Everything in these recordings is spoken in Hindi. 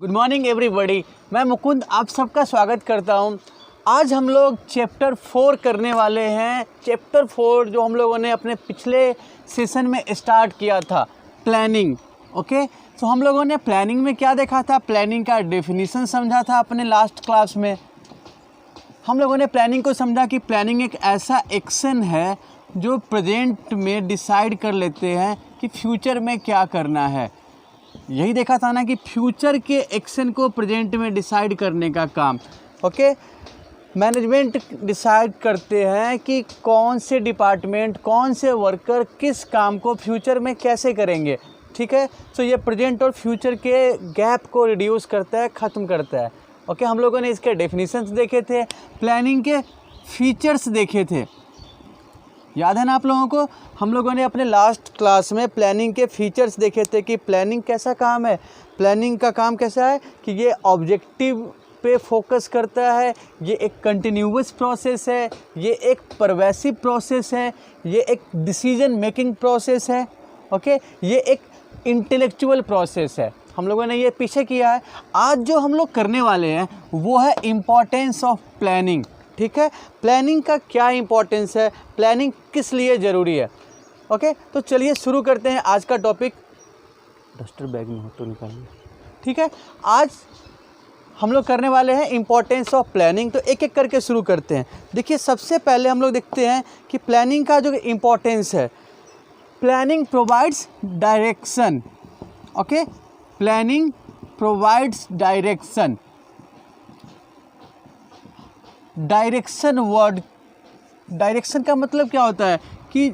गुड मॉर्निंग एवरीबॉडी, मैं मुकुंद आप सबका स्वागत करता हूं। आज हम लोग चैप्टर 4 करने वाले हैं। चैप्टर 4 जो हम लोगों ने अपने पिछले सेशन में स्टार्ट किया था, प्लानिंग। ओके, तो हम लोगों ने प्लानिंग में क्या देखा था, प्लानिंग का डेफिनेशन समझा था अपने लास्ट क्लास में। हम लोगों ने प्लानिंग को समझा कि प्लानिंग एक ऐसा एक्शन है जो प्रेजेंट में डिसाइड कर लेते हैं कि फ्यूचर में क्या करना है। यही देखा था ना कि फ्यूचर के एक्शन को प्रेजेंट में डिसाइड करने का काम। ओके, मैनेजमेंट डिसाइड करते हैं कि कौन से डिपार्टमेंट, कौन से वर्कर किस काम को फ्यूचर में कैसे करेंगे। ठीक है, तो ये प्रेजेंट और फ्यूचर के गैप को रिड्यूस करता है, ख़त्म करता है। ओके, हम लोगों ने इसके डेफिनेशंस देखे थे, प्लानिंग के फीचर्स देखे थे, याद है ना आप लोगों को। हम लोगों ने अपने लास्ट क्लास में प्लानिंग के फीचर्स देखे थे कि प्लानिंग कैसा काम है। प्लानिंग का काम कैसा है कि ये ऑब्जेक्टिव पे फोकस करता है, ये एक कंटिन्यूअस प्रोसेस है, ये एक परवेसिव प्रोसेस है, ये एक डिसीजन मेकिंग प्रोसेस है। ओके, ये एक इंटेलेक्चुअल प्रोसेस है। हम लोगों ने ये पीछे किया है। आज जो हम लोग करने वाले हैं वो है इम्पॉर्टेंस ऑफ प्लानिंग। ठीक है, प्लानिंग का क्या इम्पोर्टेंस है, प्लानिंग किस लिए ज़रूरी है। ओके, तो चलिए शुरू करते हैं आज का टॉपिक। डस्टर बैग में हो तो निकालिए। ठीक है, आज हम लोग करने वाले हैं इम्पोर्टेंस ऑफ प्लानिंग। तो एक एक करके शुरू करते हैं। देखिए, सबसे पहले हम लोग देखते हैं कि प्लानिंग का जो इम्पोर्टेंस है, planning provides direction. Okay, planning provides direction. Direction word, direction का मतलब क्या होता है कि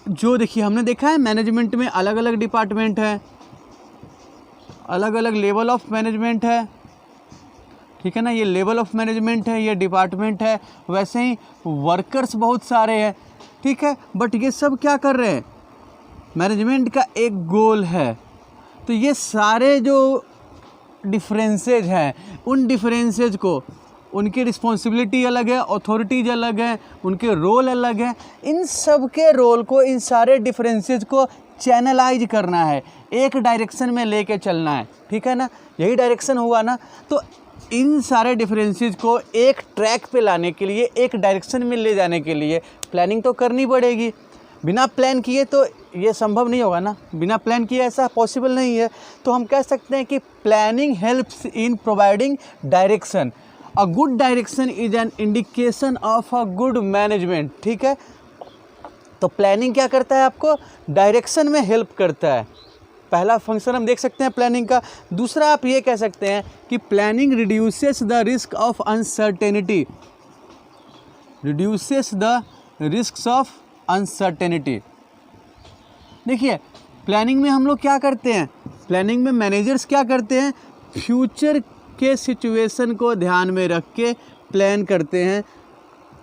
जो देखिए हमने देखा है मैनेजमेंट में अलग अलग डिपार्टमेंट हैं, अलग अलग लेवल ऑफ मैनेजमेंट है। ठीक है ना, ये लेवल ऑफ मैनेजमेंट है, ये डिपार्टमेंट है। वैसे ही वर्कर्स बहुत सारे हैं। ठीक है, बट ये सब क्या कर रहे हैं, मैनेजमेंट का एक गोल है। तो ये सारे जो डिफरेंसेज हैं, उन डिफरेंसेज को, उनकी रिस्पॉन्सिबिलिटी अलग है, अथॉरिटीज अलग है, उनके रोल अलग हैं। इन सब के रोल को, इन सारे डिफरेंसेस को चैनलाइज करना है, एक डायरेक्शन में लेके चलना है। ठीक है ना, यही डायरेक्शन हुआ ना। तो इन सारे डिफरेंसेस को एक ट्रैक पे लाने के लिए, एक डायरेक्शन में ले जाने के लिए प्लानिंग तो करनी पड़ेगी। बिना प्लान किए तो ये संभव नहीं होगा ना, बिना प्लान किए ऐसा पॉसिबल नहीं है। तो हम कह सकते हैं कि planning helps in providing direction. A good direction is an indication of a good management। ठीक है, तो प्लानिंग क्या करता है, आपको डायरेक्शन में हेल्प करता है। पहला फंक्शन हम देख सकते हैं प्लानिंग का। दूसरा आप ये कह सकते हैं कि planning reduces the risk of uncertainty. Reduces the risk of uncertainty. देखिए, प्लानिंग में हम लोग क्या करते हैं, प्लानिंग में मैनेजर्स क्या करते हैं, फ्यूचर के सिचुएशन को ध्यान में रख के प्लान करते हैं,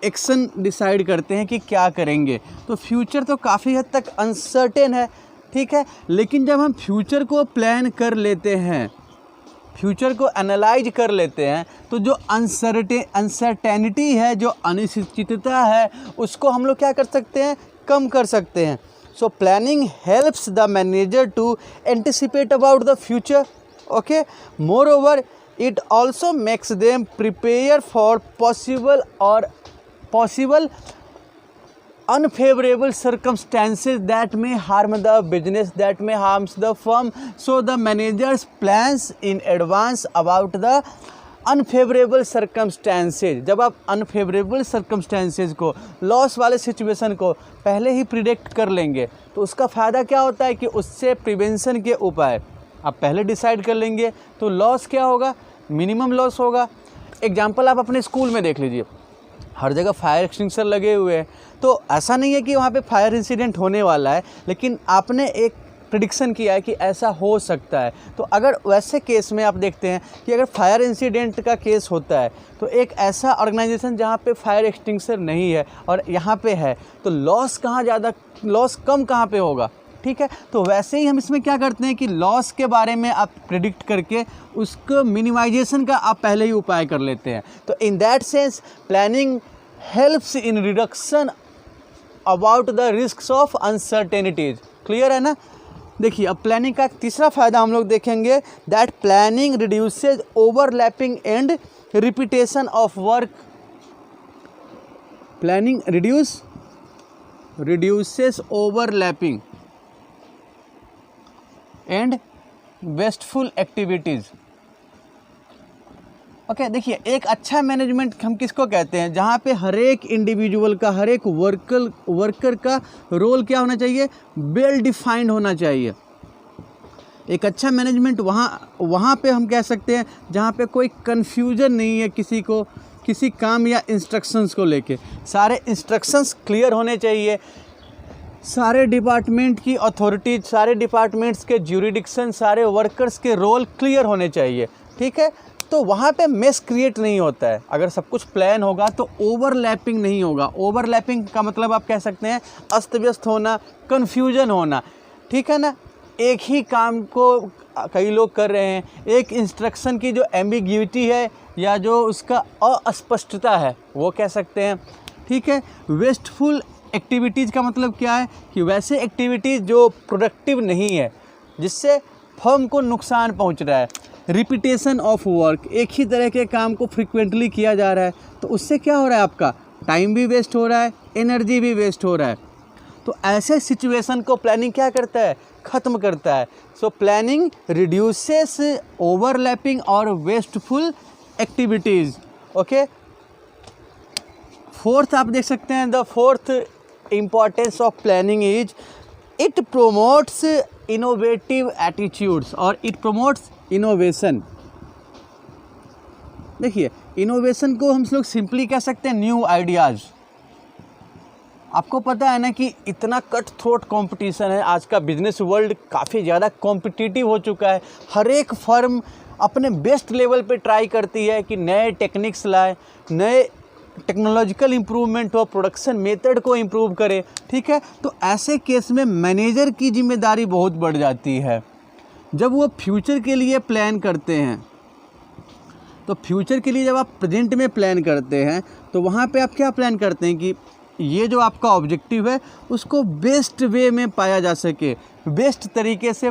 एक्शन डिसाइड करते हैं कि क्या करेंगे। तो फ्यूचर तो काफ़ी हद तक अनसर्टेन है। ठीक है, लेकिन जब हम फ्यूचर को प्लान कर लेते हैं, फ्यूचर को एनालाइज कर लेते हैं, तो जो अनसर्टेनिटी है, जो अनिश्चितता है, उसको हम लोग क्या कर सकते हैं, कम कर सकते हैं। So planning helps the manager to anticipate about the future. Okay, more over it also makes them prepare for possible unfavorable circumstances that may harm the business, that may harms the firm. So the managers plans in advance about the unfavorable circumstances। जब आप unfavorable circumstances को, लॉस वाले सिचुएशन को पहले ही प्रिडिक्ट कर लेंगे, तो उसका फ़ायदा क्या होता है कि उससे प्रिवेंशन के उपाय आप पहले डिसाइड कर लेंगे, तो लॉस क्या होगा, मिनिमम लॉस होगा। एग्जाम्पल आप अपने स्कूल में देख लीजिए, हर जगह फायर एक्सटिंग्विशर लगे हुए हैं। तो ऐसा नहीं है कि वहाँ पे फायर इंसिडेंट होने वाला है, लेकिन आपने एक प्रेडिक्शन किया है कि ऐसा हो सकता है। तो अगर वैसे केस में आप देखते हैं कि अगर फायर इंसिडेंट का केस होता है, तो एक ऐसा ऑर्गेनाइजेशन जहाँ पे फायर एक्सटिंग्विशर नहीं है और यहाँ पे है, तो लॉस कहाँ ज़्यादा, लॉस कम कहाँ पे होगा। ठीक है, तो वैसे ही हम इसमें क्या करते हैं कि लॉस के बारे में आप प्रेडिक्ट करके उसको मिनिमाइजेशन का आप पहले ही उपाय कर लेते हैं। तो in that sense planning helps in reduction about the risks of uncertainties. Clear है ना। देखिए अब प्लानिंग का एक तीसरा फ़ायदा हम लोग देखेंगे, that planning reduces overlapping and repetition of work. Planning reduces overlapping and wasteful activities। Okay देखिए एक अच्छा मैनेजमेंट हम किसको कहते हैं, जहाँ पे हर एक इंडिविजुअल का, हर एक वर्कर का रोल क्या होना चाहिए, वेल डिफाइंड होना चाहिए। एक अच्छा मैनेजमेंट वहाँ पे हम कह सकते हैं जहाँ पे कोई कन्फ्यूजन नहीं है किसी को, किसी काम या इंस्ट्रक्शंस को लेके। सारे इंस्ट्रक्शंस क्लियर होने चाहिए, सारे डिपार्टमेंट की अथॉरिटी, सारे डिपार्टमेंट्स के ज्यूरिडिक्शन, सारे वर्कर्स के रोल क्लियर होने चाहिए, ठीक है। तो वहाँ पे मेस क्रिएट नहीं होता है। अगर सब कुछ प्लान होगा तो ओवरलैपिंग नहीं होगा। ओवरलैपिंग का मतलब आप कह सकते हैं अस्त व्यस्त होना, कन्फ्यूजन होना, ठीक है ना। एक ही काम को कई लोग कर रहे हैं, एक इंस्ट्रक्शन की जो एम्बिग्यूटी है या जो उसका अस्पष्टता है वो कह सकते हैं, ठीक है। वेस्टफुल एक्टिविटीज़ का मतलब क्या है कि वैसे एक्टिविटीज़ जो प्रोडक्टिव नहीं है, जिससे फर्म को नुकसान पहुंच रहा है। रिपीटेशन ऑफ वर्क, एक ही तरह के काम को फ्रिक्वेंटली किया जा रहा है तो उससे क्या हो रहा है, आपका टाइम भी वेस्ट हो रहा है, एनर्जी भी वेस्ट हो रहा है। तो ऐसे सिचुएशन को प्लानिंग क्या करता है, ख़त्म करता है। सो प्लानिंग रिड्यूसेस ओवरलैपिंग और वेस्टफुल एक्टिविटीज़। ओके, फोर्थ आप देख सकते हैं, the fourth importance of planning is it promotes innovative attitudes और इट प्रोमोट्स इनोवेशन। देखिए इनोवेशन को हम लोग सिंपली कह सकते हैं न्यू आइडियाज़। आपको पता है ना कि इतना कट थ्रोट कंपटीशन है, आज का बिजनेस वर्ल्ड काफ़ी ज़्यादा कॉम्पिटिटिव हो चुका है। हर एक फर्म अपने बेस्ट लेवल पे ट्राई करती है कि नए टेक्निक्स लाए, नए टेक्नोलॉजिकल इम्प्रूवमेंट हो, प्रोडक्शन मेथड को इम्प्रूव करे, ठीक है। तो ऐसे केस में मैनेजर की जिम्मेदारी बहुत बढ़ जाती है। जब वो फ्यूचर के लिए प्लान करते हैं, तो फ्यूचर के लिए जब आप प्रेजेंट में प्लान करते हैं तो वहाँ पे आप क्या प्लान करते हैं कि ये जो आपका ऑब्जेक्टिव है उसको बेस्ट वे में पाया जा सके, बेस्ट तरीके से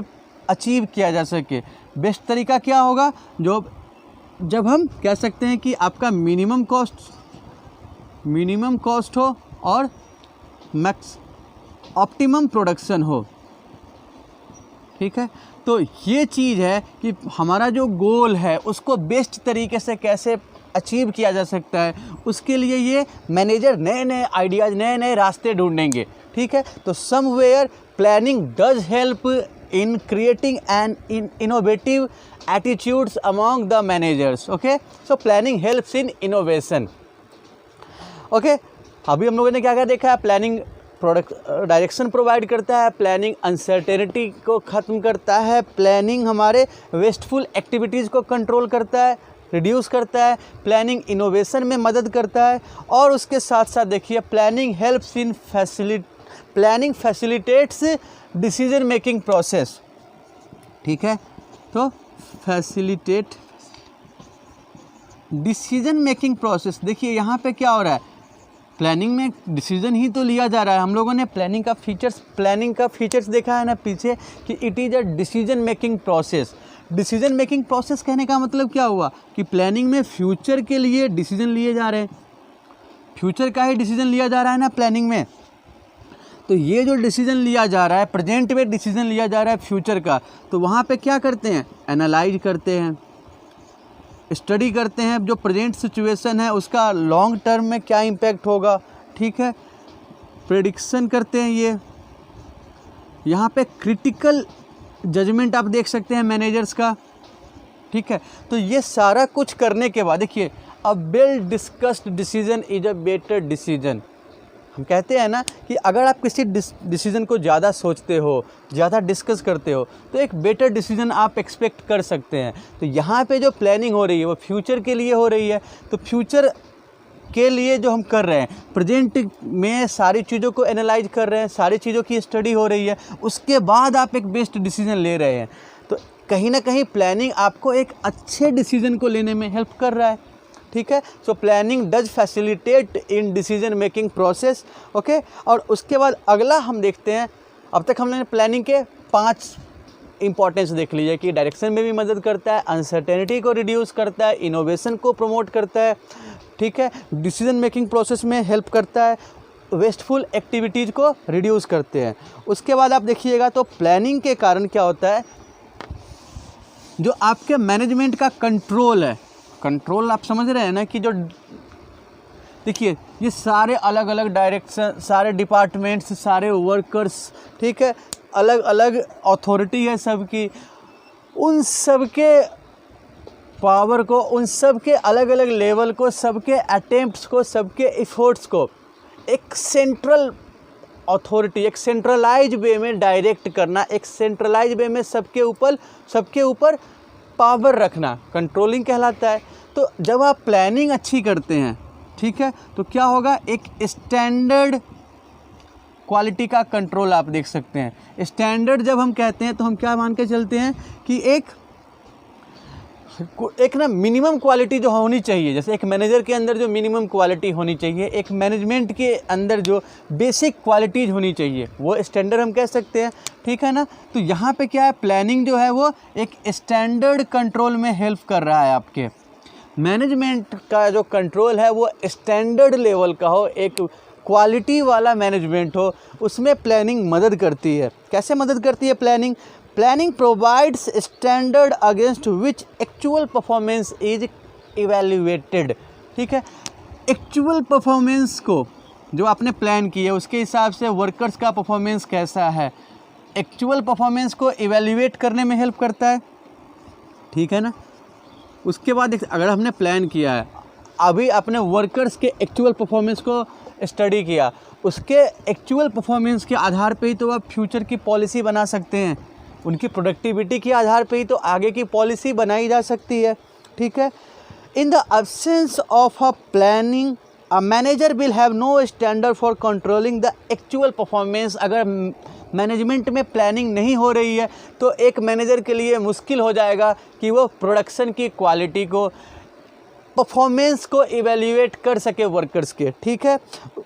अचीव किया जा सके। बेस्ट तरीका क्या होगा, जब हम कह सकते हैं कि आपका मिनिमम कॉस्ट हो और मैक्स ऑप्टिमम प्रोडक्शन हो, ठीक है। तो ये चीज़ है कि हमारा जो गोल है उसको बेस्ट तरीके से कैसे अचीव किया जा सकता है, उसके लिए ये मैनेजर नए नए आइडियाज़, नए नए रास्ते ढूंढेंगे, ठीक है। तो somewhere planning does help in creating an innovative attitudes among the managers. Okay, so planning helps in innovation. Okay, अभी हम लोगों ने क्या क्या देखा है, प्लानिंग प्रोडक्ट डायरेक्शन प्रोवाइड करता है, प्लानिंग अनसर्टेनिटी को ख़त्म करता है, प्लानिंग हमारे वेस्टफुल एक्टिविटीज़ को कंट्रोल करता है, रिड्यूस करता है, प्लानिंग इनोवेशन में मदद करता है। और उसके साथ साथ देखिए planning facilitates decision making process, ठीक है। तो फैसिलिटेट डिसीजन मेकिंग प्रोसेस, देखिए यहाँ पे क्या हो रहा है, प्लानिंग में डिसीजन ही तो लिया जा रहा है। हम लोगों ने प्लानिंग का फीचर्स देखा है ना पीछे, कि it is a decision making process. Decision making process कहने का मतलब क्या हुआ कि प्लानिंग में फ्यूचर के लिए डिसीजन लिए जा रहे हैं, फ्यूचर का ही डिसीजन लिया जा रहा है ना प्लानिंग में। तो ये जो डिसीजन लिया जा रहा है, प्रेजेंट में डिसीजन लिया जा रहा है फ्यूचर का, तो वहाँ पे क्या करते हैं, एनालाइज करते हैं, स्टडी करते हैं जो प्रेजेंट सिचुएशन है उसका लॉन्ग टर्म में क्या इम्पैक्ट होगा, ठीक है। प्रेडिक्शन करते हैं ये, यहाँ पे क्रिटिकल जजमेंट आप देख सकते हैं मैनेजर्स का, ठीक है। तो ये सारा कुछ करने के बाद देखिए, a well discussed decision is a better decision. हम कहते हैं ना कि अगर आप किसी डिसीजन को ज़्यादा सोचते हो, ज़्यादा डिस्कस करते हो, तो एक बेटर डिसीजन आप एक्सपेक्ट कर सकते हैं। तो यहाँ पे जो प्लानिंग हो रही है वो फ्यूचर के लिए हो रही है। तो फ्यूचर के लिए जो हम कर रहे हैं, प्रेजेंट में सारी चीज़ों को एनालाइज कर रहे हैं, सारी चीज़ों की स्टडी हो रही है, उसके बाद आप एक बेस्ट डिसीजन ले रहे हैं। तो कहीं ना कहीं प्लानिंग आपको एक अच्छे डिसीजन को लेने में हेल्प कर रहा है, ठीक है। So planning does facilitate in decision making process. Okay, और उसके बाद अगला हम देखते हैं, अब तक हमने प्लानिंग के 5 इंपॉर्टेंस देख लीजिए कि डायरेक्शन में भी मदद करता है, अनसर्टेनिटी को रिड्यूस करता है, इनोवेशन को प्रमोट करता है, ठीक है, डिसीजन मेकिंग प्रोसेस में हेल्प करता है, वेस्टफुल एक्टिविटीज़ को रिड्यूस करते हैं। उसके बाद आप देखिएगा तो प्लानिंग के कारण क्या होता है, जो आपके मैनेजमेंट का कंट्रोल है, कंट्रोल आप समझ रहे हैं ना, कि जो देखिए ये सारे अलग अलग डायरेक्शन, सारे डिपार्टमेंट्स, सारे वर्कर्स, ठीक है, अलग अलग अथॉरिटी है सबकी, उन सब के पावर को, उन सब के अलग अलग लेवल को, सबके अटेम्प्ट्स को, सबके एफर्ट्स को एक सेंट्रल अथॉरिटी, एक सेंट्रलाइज वे में डायरेक्ट करना, एक सेंट्रलाइज वे में सबके ऊपर पावर रखना कंट्रोलिंग कहलाता है। तो जब आप प्लानिंग अच्छी करते हैं, ठीक है, तो क्या होगा, एक स्टैंडर्ड क्वालिटी का कंट्रोल आप देख सकते हैं। स्टैंडर्ड जब हम कहते हैं तो हम क्या मान के चलते हैं कि एक ना मिनिमम क्वालिटी जो होनी चाहिए, जैसे एक मैनेजर के अंदर जो मिनिमम क्वालिटी होनी चाहिए, एक मैनेजमेंट के अंदर जो बेसिक क्वालिटीज़ होनी चाहिए, वो स्टैंडर्ड हम कह सकते हैं, ठीक है ना। तो यहाँ पे क्या है, प्लानिंग जो है वो एक स्टैंडर्ड कंट्रोल में हेल्प कर रहा है। आपके मैनेजमेंट का जो कंट्रोल है वो स्टैंडर्ड लेवल का हो, एक क्वालिटी वाला मैनेजमेंट हो, उसमें प्लानिंग मदद करती है। कैसे मदद करती है planning? Planning provides standard against which actual performance is evaluated, ठीक है। एक्चुअल परफॉर्मेंस को जो आपने प्लान की है उसके हिसाब से वर्कर्स का परफॉर्मेंस कैसा है, एक्चुअल परफॉर्मेंस को इवैल्यूएट करने में हेल्प करता है, ठीक है ना। उसके बाद अगर हमने प्लान किया है, अभी अपने वर्कर्स के एक्चुअल परफॉर्मेंस को स्टडी किया, उसके एक्चुअल परफॉर्मेंस के आधार पे ही तो आप फ्यूचर की पॉलिसी बना सकते हैं, उनकी प्रोडक्टिविटी के आधार पे ही तो आगे की पॉलिसी बनाई जा सकती है, ठीक है। In the absence of a planning a manager will have no standard for controlling the actual performance. अगर मैनेजमेंट में प्लानिंग नहीं हो रही है तो एक मैनेजर के लिए मुश्किल हो जाएगा कि वो प्रोडक्शन की क्वालिटी को, परफॉर्मेंस को इवैल्यूएट कर सके वर्कर्स के, ठीक है।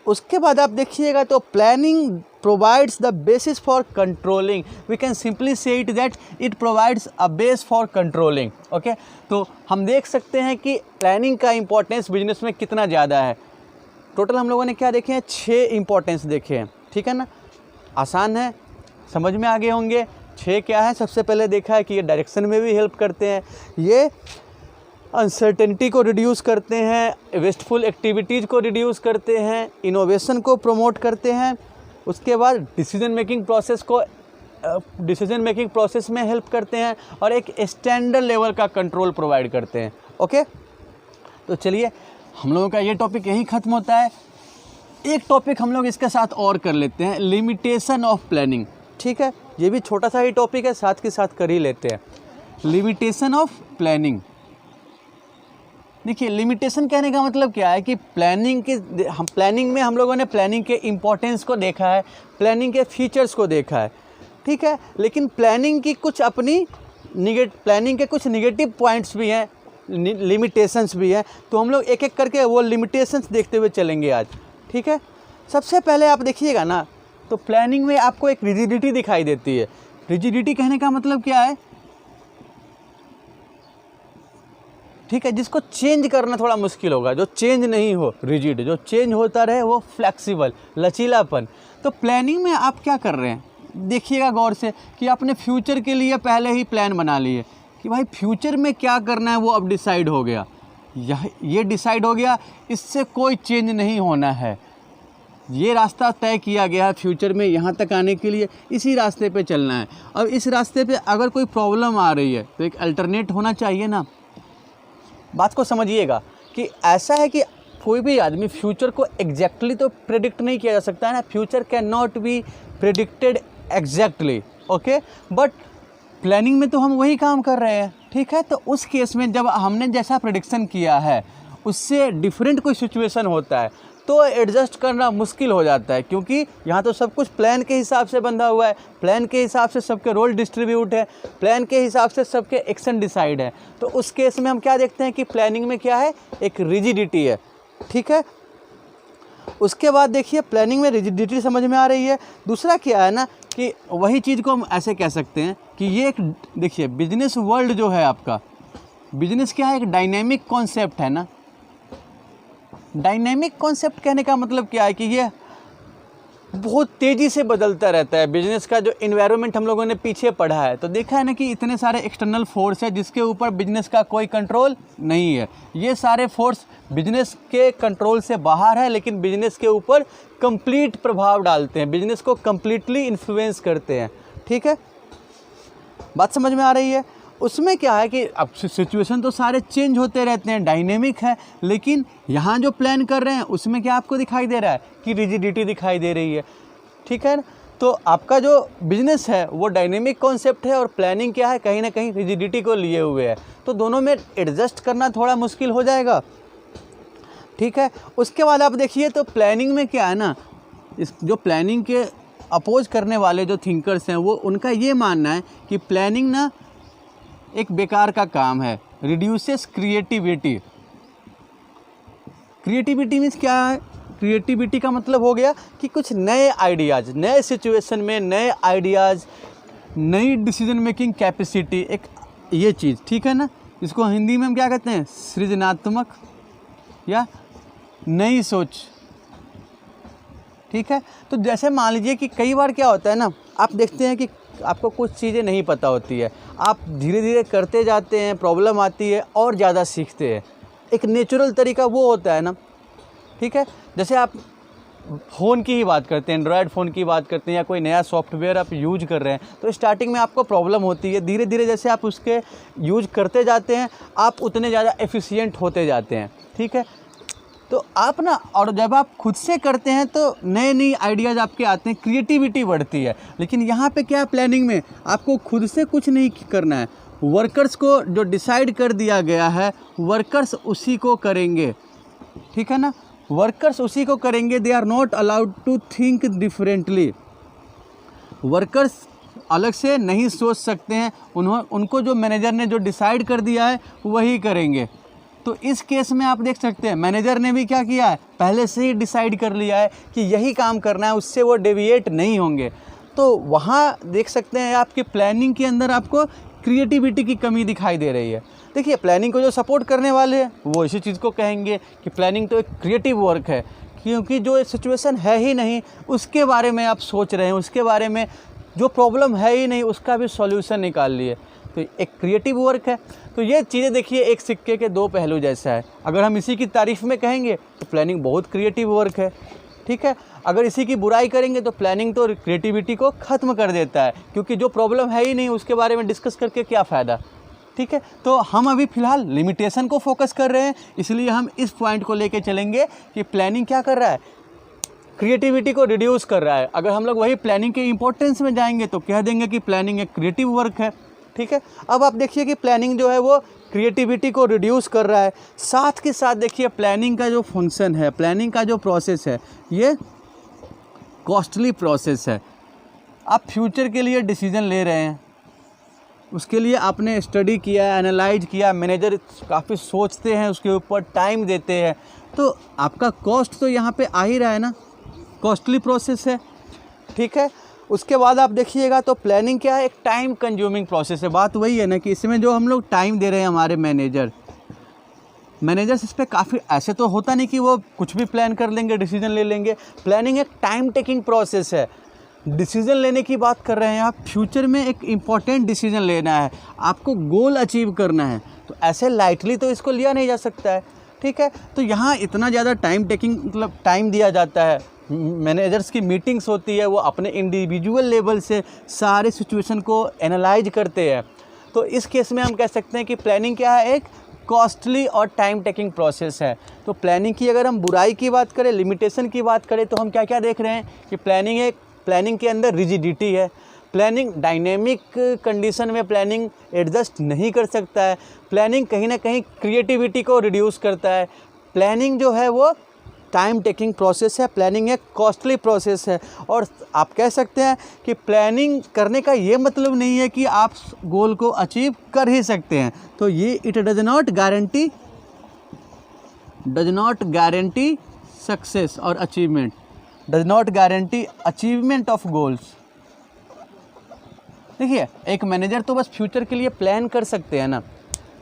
उसके बाद आप देखिएगा तो planning provides the basis for controlling, we can simply say it that it provides a base for controlling, okay. तो हम देख सकते हैं कि प्लानिंग का इंपॉर्टेंस बिजनेस में कितना ज़्यादा है। टोटल हम लोगों ने क्या देखे हैं, 6 इंपॉर्टेंस देखे हैं, ठीक है ना। आसान है, समझ में आ गए होंगे। 6 क्या है, सबसे पहले देखा है कि ये डायरेक्शन में भी हेल्प करते हैं, ये अनसर्टेनिटी को रिड्यूस करते हैं, वेस्टफुल एक्टिविटीज़ को रिड्यूस करते हैं, इनोवेशन को प्रमोट करते हैं। उसके बाद डिसीजन मेकिंग प्रोसेस में हेल्प करते हैं और एक स्टैंडर्ड लेवल का कंट्रोल प्रोवाइड करते हैं, ओके। तो चलिए हम लोगों का ये टॉपिक यहीं ख़त्म होता है। एक टॉपिक हम लोग इसके साथ और कर लेते हैं, लिमिटेशन ऑफ प्लानिंग, ठीक है। ये भी छोटा सा ही टॉपिक है, साथ के साथ कर ही लेते हैं। लिमिटेशन ऑफ प्लानिंग, देखिए लिमिटेशन कहने का मतलब क्या है कि प्लानिंग में हम लोगों ने प्लानिंग के इम्पोर्टेंस को देखा है, प्लानिंग के फीचर्स को देखा है, ठीक है। लेकिन प्लानिंग की कुछ प्लानिंग के कुछ निगेटिव पॉइंट्स भी हैं, लिमिटेशंस भी हैं। तो हम लोग एक एक करके वो लिमिटेशंस देखते हुए चलेंगे आज, ठीक है। सबसे पहले आप देखिएगा ना, तो प्लानिंग में आपको एक रिजिडिटी दिखाई देती है। रिजिडिटी कहने का मतलब क्या है, ठीक है, जिसको चेंज करना थोड़ा मुश्किल होगा, जो चेंज नहीं हो, रिजिड, जो चेंज होता रहे वो फ्लेक्सिबल, लचीलापन। तो प्लानिंग में आप क्या कर रहे हैं, देखिएगा गौर से कि आपने फ्यूचर के लिए पहले ही प्लान बना लिए कि भाई फ्यूचर में क्या करना है, वो अब डिसाइड हो गया, ये डिसाइड हो गया, इससे कोई चेंज नहीं होना है, ये रास्ता तय किया गया है फ्यूचर में यहाँ तक आने के लिए, इसी रास्ते पे चलना है। अब इस रास्ते पे अगर कोई प्रॉब्लम आ रही है तो एक अल्टरनेट होना चाहिए ना। बात को समझिएगा कि ऐसा है कि कोई भी आदमी फ्यूचर को एग्जैक्टली तो प्रेडिक्ट नहीं किया जा सकता है ना, future can not be predicted exactly, okay. But planning में तो हम वही काम कर रहे हैं, ठीक है। तो उस केस में जब हमने जैसा प्रेडिक्शन किया है उससे डिफरेंट कोई सिचुएशन होता है तो एडजस्ट करना मुश्किल हो जाता है, क्योंकि यहाँ तो सब कुछ प्लान के हिसाब से बंधा हुआ है, प्लान के हिसाब से सबके रोल डिस्ट्रीब्यूट है, प्लान के हिसाब से सबके एक्शन डिसाइड है। तो उस केस में हम क्या देखते हैं कि प्लानिंग में क्या है, एक रिजिडिटी है, ठीक है। उसके बाद देखिए प्लानिंग में रिजिडिटी समझ में आ रही है। दूसरा क्या है ना कि वही चीज़ को हम ऐसे कह सकते हैं कि ये एक, देखिए बिजनेस वर्ल्ड जो है आपका, बिजनेस क्या है, एक डायनेमिक कॉन्सेप्ट है ना। डायनेमिक कॉन्सेप्ट कहने का मतलब क्या है कि ये बहुत तेज़ी से बदलता रहता है। बिजनेस का जो इन्वायरमेंट हम लोगों ने पीछे पढ़ा है तो देखा है ना कि इतने सारे एक्सटर्नल फोर्स है जिसके ऊपर बिजनेस का कोई कंट्रोल नहीं है। ये सारे फोर्स बिजनेस के कंट्रोल से बाहर है, लेकिन बिजनेस के ऊपर कंप्लीट प्रभाव डालते हैं, बिजनेस को कंप्लीटली इन्फ्लुएंस करते हैं। ठीक है, बात समझ में आ रही है। उसमें क्या है कि अब सिचुएशन तो सारे चेंज होते रहते हैं, डायनेमिक है, लेकिन यहाँ जो प्लान कर रहे हैं उसमें क्या आपको दिखाई दे रहा है कि रिजिडिटी दिखाई दे रही है। ठीक है, तो आपका जो बिजनेस है वो डायनेमिक कॉन्सेप्ट है और प्लानिंग क्या है, कहीं ना कहीं रिजिडिटी को लिए हुए है, तो दोनों में एडजस्ट करना थोड़ा मुश्किल हो जाएगा। ठीक है, उसके बाद आप देखिए तो प्लानिंग में क्या है ना, इस जो प्लानिंग के अपोज करने वाले जो थिंकर्स हैं वो, उनका ये मानना है कि प्लानिंग ना एक बेकार का काम है, रिड्यूसेस क्रिएटिविटी। क्रिएटिविटी मीन्स क्या है, क्रिएटिविटी का मतलब हो गया कि कुछ नए आइडियाज़, नए सिचुएशन में नए आइडियाज़, नई डिसीजन मेकिंग कैपेसिटी, एक ये चीज़। ठीक है ना, इसको हिंदी में हम क्या कहते हैं, सृजनात्मक या नई सोच। ठीक है, तो जैसे मान लीजिए कि कई बार क्या होता है ना, आप देखते हैं कि आपको कुछ चीज़ें नहीं पता होती है, आप धीरे धीरे करते जाते हैं, प्रॉब्लम आती है और ज़्यादा सीखते हैं। एक नेचुरल तरीका वो होता है ना। ठीक है, जैसे आप फ़ोन की ही बात करते हैं, एंड्रॉयड फ़ोन की बात करते हैं या कोई नया सॉफ्टवेयर आप यूज कर रहे हैं, तो स्टार्टिंग में आपको प्रॉब्लम होती है, धीरे धीरे जैसे आप उसके यूज करते जाते हैं आप उतने ज़्यादा एफिशिएंट होते जाते हैं। ठीक है, तो आप ना, और जब आप खुद से करते हैं तो नए नए आइडियाज़ आपके आते हैं, क्रिएटिविटी बढ़ती है। लेकिन यहाँ पे क्या, प्लानिंग में आपको खुद से कुछ नहीं करना है, वर्कर्स को जो डिसाइड कर दिया गया है वर्कर्स उसी को करेंगे। ठीक है ना, वर्कर्स उसी को करेंगे। They are not allowed to think differently. Workers अलग से नहीं सोच सकते हैं, उनको जो मैनेजर ने जो डिसाइड कर दिया है वही करेंगे। तो इस केस में आप देख सकते हैं मैनेजर ने भी क्या किया है, पहले से ही डिसाइड कर लिया है कि यही काम करना है, उससे वो डेविएट नहीं होंगे। तो वहाँ देख सकते हैं आपकी प्लानिंग के अंदर आपको क्रिएटिविटी की कमी दिखाई दे रही है। देखिए प्लानिंग को जो सपोर्ट करने वाले हैं वो इसी चीज़ को कहेंगे कि प्लानिंग तो एक क्रिएटिव वर्क है, क्योंकि जो सिचुएशन है ही नहीं उसके बारे में आप सोच रहे हैं, उसके बारे में जो प्रॉब्लम है ही नहीं उसका भी सॉल्यूशन निकाल लिए, तो एक क्रिएटिव वर्क है। तो ये चीज़ें देखिए एक सिक्के के दो पहलू जैसा है। अगर हम इसी की तारीफ़ में कहेंगे तो प्लानिंग बहुत क्रिएटिव वर्क है। ठीक है, अगर इसी की बुराई करेंगे तो प्लानिंग तो क्रिएटिविटी को ख़त्म कर देता है, क्योंकि जो प्रॉब्लम है ही नहीं उसके बारे में डिस्कस करके क्या फ़ायदा। ठीक है, तो हम अभी फ़िलहाल लिमिटेशन को फोकस कर रहे हैं, इसलिए हम इस पॉइंट को लेके चलेंगे कि प्लानिंग क्या कर रहा है, क्रिएटिविटी को रिड्यूस कर रहा है। अगर हम लोग वही प्लानिंग के इंपॉर्टेंस में जाएंगे तो कह देंगे कि प्लानिंग एक क्रिएटिव वर्क है। ठीक है, अब आप देखिए कि प्लानिंग जो है वो क्रिएटिविटी को रिड्यूस कर रहा है, साथ के साथ देखिए प्लानिंग का जो फंक्शन है, प्लानिंग का जो प्रोसेस है ये कॉस्टली प्रोसेस है। आप फ्यूचर के लिए डिसीजन ले रहे हैं, उसके लिए आपने स्टडी किया, एनालाइज किया, मैनेजर काफ़ी सोचते हैं, उसके ऊपर टाइम देते हैं, तो आपका कॉस्ट तो यहाँ पे आ ही रहा है ना, कॉस्टली प्रोसेस है। ठीक है, उसके बाद आप देखिएगा तो प्लानिंग क्या है, एक टाइम कंज्यूमिंग प्रोसेस है। बात वही है ना कि इसमें जो हम लोग टाइम दे रहे हैं, हमारे मैनेजर्स इस पर काफ़ी, ऐसे तो होता नहीं कि वो कुछ भी प्लान कर लेंगे, डिसीजन ले लेंगे। प्लानिंग एक टाइम टेकिंग प्रोसेस है। डिसीजन लेने की बात कर रहे हैं आप, फ्यूचर में एक इम्पॉर्टेंट डिसीजन लेना है, आपको गोल अचीव करना है, तो ऐसे लाइटली तो इसको लिया नहीं जा सकता है। ठीक है, तो यहाँ इतना ज़्यादा टाइम टेकिंग मतलब टाइम दिया जाता है, मैनेजर्स की मीटिंग्स होती है, वो अपने इंडिविजुअल लेवल से सारे सिचुएशन को एनालाइज करते हैं। तो इस केस में हम कह सकते हैं कि प्लानिंग क्या है, एक कॉस्टली और टाइम टेकिंग प्रोसेस है। तो प्लानिंग की अगर हम बुराई की बात करें, लिमिटेशन की बात करें, तो हम क्या क्या देख रहे हैं कि प्लानिंग के अंदर रिजिडिटी है, प्लानिंग डायनेमिक कंडीशन में प्लानिंग एडजस्ट नहीं कर सकता है, प्लानिंग कहीं ना कहीं क्रिएटिविटी को रिड्यूस करता है, प्लानिंग जो है वो टाइम टेकिंग प्रोसेस है, प्लानिंग एक कॉस्टली प्रोसेस है। और आप कह सकते हैं कि प्लानिंग करने का ये मतलब नहीं है कि आप गोल को अचीव कर ही सकते हैं। तो ये it does not guarantee success और achievement, does not guarantee achievement of goals. देखिए, एक मैनेजर तो बस फ्यूचर के लिए प्लान कर सकते हैं ना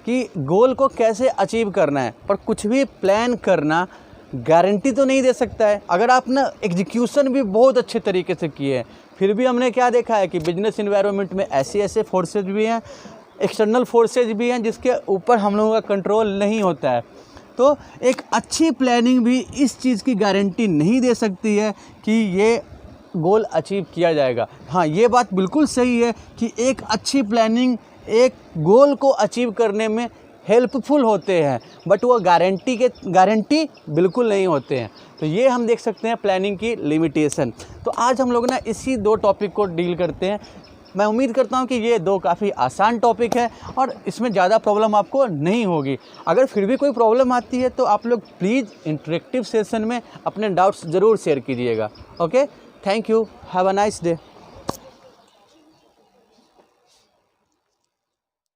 कि गोल को कैसे अचीव करना है, पर कुछ भी प्लान करना गारंटी तो नहीं दे सकता है। अगर आप ना एग्जीक्यूशन भी बहुत अच्छे तरीके से किए हैं, फिर भी हमने क्या देखा है कि बिजनेस इन्वायरमेंट में ऐसे फोर्सेज भी हैं, एक्सटर्नल फोर्सेज भी हैं जिसके ऊपर हम लोगों का कंट्रोल नहीं होता है। तो एक अच्छी प्लानिंग भी इस चीज़ की गारंटी नहीं दे सकती है कि ये गोल अचीव किया जाएगा। हाँ, ये बात बिल्कुल सही है कि एक अच्छी प्लानिंग एक गोल को अचीव करने में हेल्पफुल होते हैं, बट वो गारंटी बिल्कुल नहीं होते हैं। तो ये हम देख सकते हैं प्लानिंग की लिमिटेशन। तो आज हम लोग ना इसी 2 टॉपिक को डील करते हैं। मैं उम्मीद करता हूँ कि ये 2 काफ़ी आसान टॉपिक है और इसमें ज़्यादा प्रॉब्लम आपको नहीं होगी। अगर फिर भी कोई प्रॉब्लम आती है तो आप लोग प्लीज़ इंटरेक्टिव सेशन में अपने डाउट्स ज़रूर शेयर कीजिएगा। Okay, thank you, have a nice day.